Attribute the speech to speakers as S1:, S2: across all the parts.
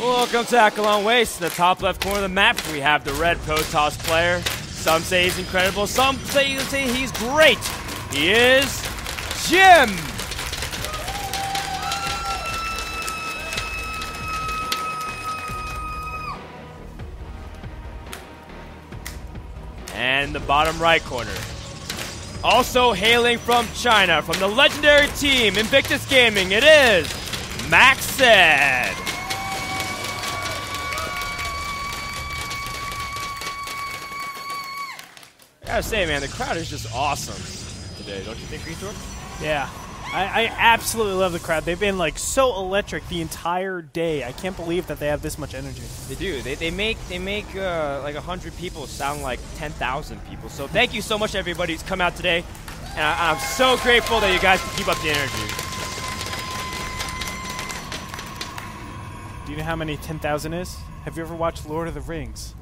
S1: Welcome to Akalon Waste. In the top left corner of the map, we have the red Protoss player. Some say he's incredible. Some say he's great. He is Jim. And the bottom right corner. Also hailing from China, from the legendary team Invictus Gaming, it is MacSed. I gotta say, man, the crowd is just awesome today, don't you think, Rethor?
S2: Yeah, I absolutely love the crowd. They've been like so electric the entire day. I can't believe that they have this much energy.
S1: They do. They make like 100 people sound like 10,000 people. So thank you so much, everybody who's come out today, and I'm so grateful that you guys can keep up the energy.
S2: Do you know how many 10,000 is? Have you ever watched Lord of the Rings?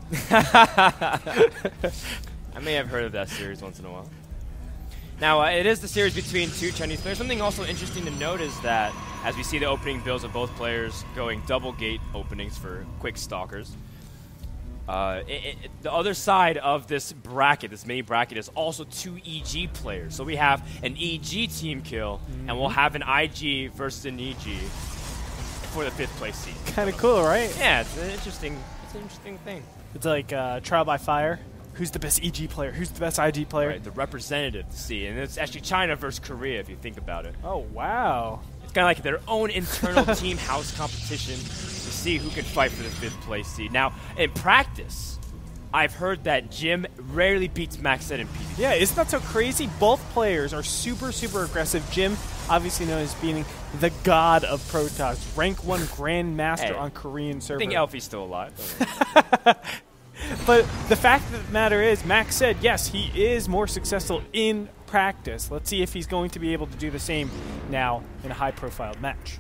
S1: I may have heard of that series once in a while. Now, it is the series between two Chinese players. Something also interesting to note is that as we see the opening builds of both players going double gate openings for quick stalkers, the other side of this bracket, this mini bracket, is also two EG players. So we have an EG team kill, and we'll have an IG versus an EG for the 5th place seed.
S2: Kind of cool, right?
S1: Yeah, it's an interesting thing.
S2: It's like trial by fire. Who's the best EG player? Who's the best IG player?
S1: Right, the representative to see. And it's actually China versus Korea, if you think about it.
S2: Oh, wow.
S1: It's kind of like their own internal team house competition to see who can fight for the 5th place seed. Now, in practice, I've heard that Jim rarely beats MacSed in PvP.
S2: Yeah, isn't that so crazy? Both players are super, super aggressive. Jim, obviously known as being the god of Protoss, rank 1 Grandmaster on Korean server.
S1: I think Elfie's still alive.
S2: But the fact of the matter is, MacSed, yes, he is more successful in practice. Let's see if he's going to be able to do the same now in a high-profile match.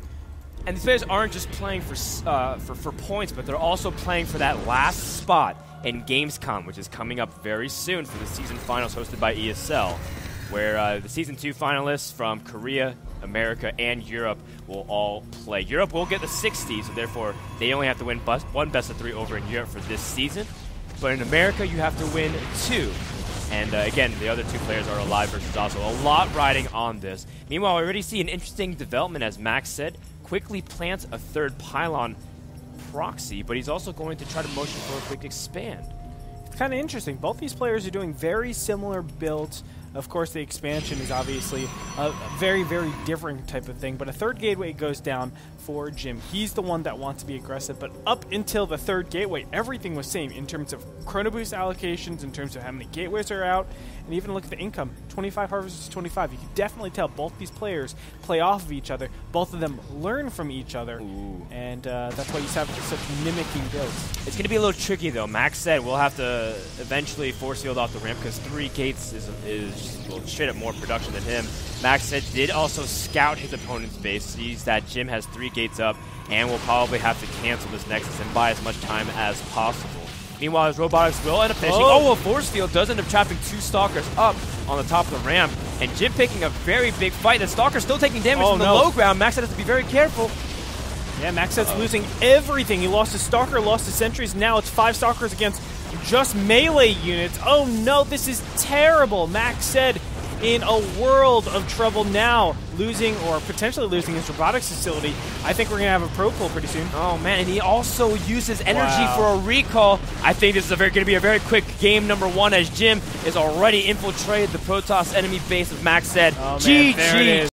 S1: And these players aren't just playing for points, but they're also playing for that last spot in Gamescom, which is coming up very soon for the season finals hosted by ESL, where the Season 2 finalists from Korea, America, and Europe will all play. Europe will get the 60, so therefore they only have to win one best of 3 over in Europe for this season. But in America, you have to win 2. And again, the other 2 players are alive versus also. A lot riding on this. Meanwhile, we already see an interesting development as MacSed quickly plants a 3rd pylon proxy, but he's also going to try to motion for a quick expand.
S2: It's kind of interesting. Both these players are doing very similar builds. Of course, the expansion is obviously a very, very different type of thing, but a 3rd gateway goes down for Jim. He's the one that wants to be aggressive, but up until the 3rd gateway, everything was same in terms of chrono boost allocations, in terms of how many gateways are out, and even look at the income. 25 versus 25. You can definitely tell both these players play off of each other. Both of them learn from each other, and that's why you have such mimicking builds.
S1: It's going to be a little tricky, though. MacSed will have to eventually force field off the ramp because 3 gates is straight up more production than him. MacSed did also scout his opponent's base, sees that Jim has 3 gates up, and will probably have to cancel this Nexus and buy as much time as possible. Meanwhile, his robotics will end up finishing. A force field does end up trapping 2 Stalkers up on the top of the ramp, and Jim picking a very big fight. The Stalker's still taking damage from the low ground. MacSed has to be very careful.
S2: Yeah, MacSed's losing everything. He lost his Stalker, lost his sentries. Now it's 5 Stalkers against just melee units. Oh no, this is terrible. MacSed in a world of trouble now, losing or potentially losing his robotics facility. I think we're going to have a pro pull pretty soon.
S1: Oh man, and he also uses energy for a recall. I think this is going to be a very quick game number 1 as Jim is already infiltrated the Protoss enemy base of MacSed.
S2: Oh, man, there it is.